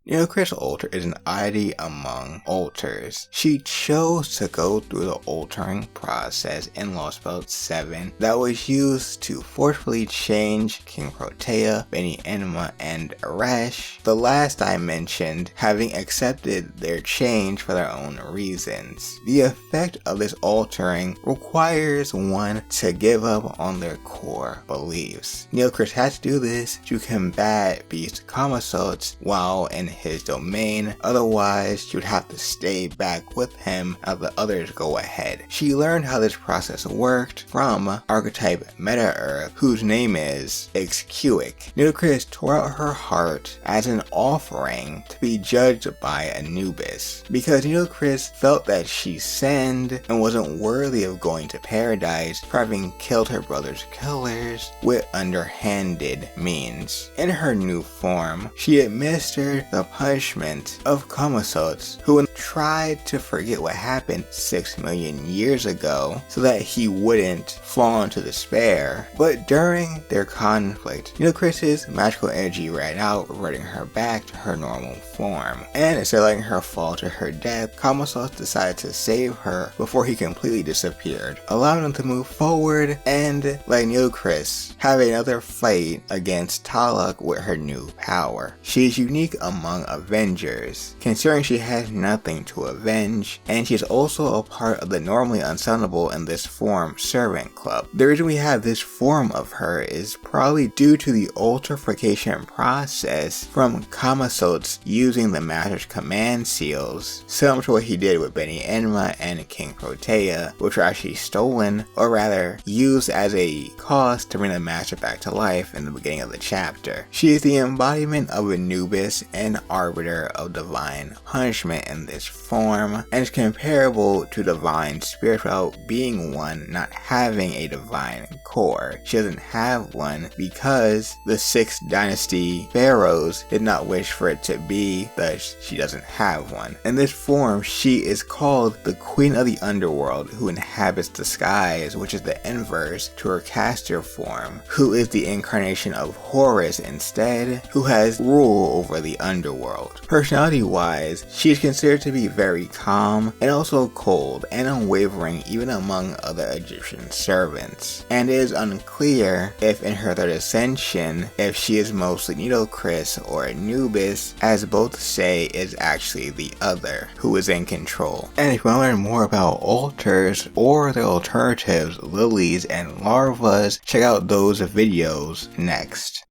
Nitocris' altar is an oddity among altars. She chose to go through the altering process in LB7 that was used to forcefully change King Protea, Benny Enema, and Arash, the last I mentioned having accepted their change for their own reasons. The effect of this altering requires one to give up on their core beliefs. Nitocris had to do this to combat Beast Kamasots while in his domain, otherwise she would have to stay back with him as the others go ahead. She learned how this process worked from archetype Meta-Earth, whose name is Explaning. Nitocris tore out her heart as an offering to be judged by Anubis, because Nitocris felt that she sinned and wasn't worthy of going to paradise for having killed her brother's killers with underhanded means. In her new form, she administered the punishment of Kamasots, who tried to forget what happened 6 million years ago so that he wouldn't fall into despair. But during their conflict, Nitocris' magical energy ran out, reverting her back to her normal form. And instead of letting her fall to her death, Kamasots decided to save her before he completely disappeared, allowing them to move forward and let Nitocris have another fight against Talak with her new power. She is unique among Avengers, considering she has nothing to avenge, and she is also a part of the normally unsummonable in this form Servant Club. The reason we have this form of her is probably due to the ultrification process from Kamasots using the Master's command seals, similar to what he did with Benny Enema and King Protea, which were actually stolen, or rather used as a cost to bring the Master back to life in the beginning of the chapter. She is the embodiment of Anubis and arbiter of divine punishment in this form, and is comparable to divine spirit without being one, not having a divine core. She doesn't have one because the 6th dynasty pharaohs did not wish for it to be, thus she doesn't have one. In this form, she is called the Queen of the Underworld, who inhabits the skies, which is the inverse to her caster form, who is the incarnation of Horus instead, who has rule over the underworld. Personality wise, she is considered to be very calm and also cold and unwavering even among other Egyptian servants, and it is unclear if in her third ascension if she is mostly Nitocris or Anubis, as both say is actually the other who is in control. And if you want to learn more about altars or their alternatives, lilies and larvas, check out those videos next.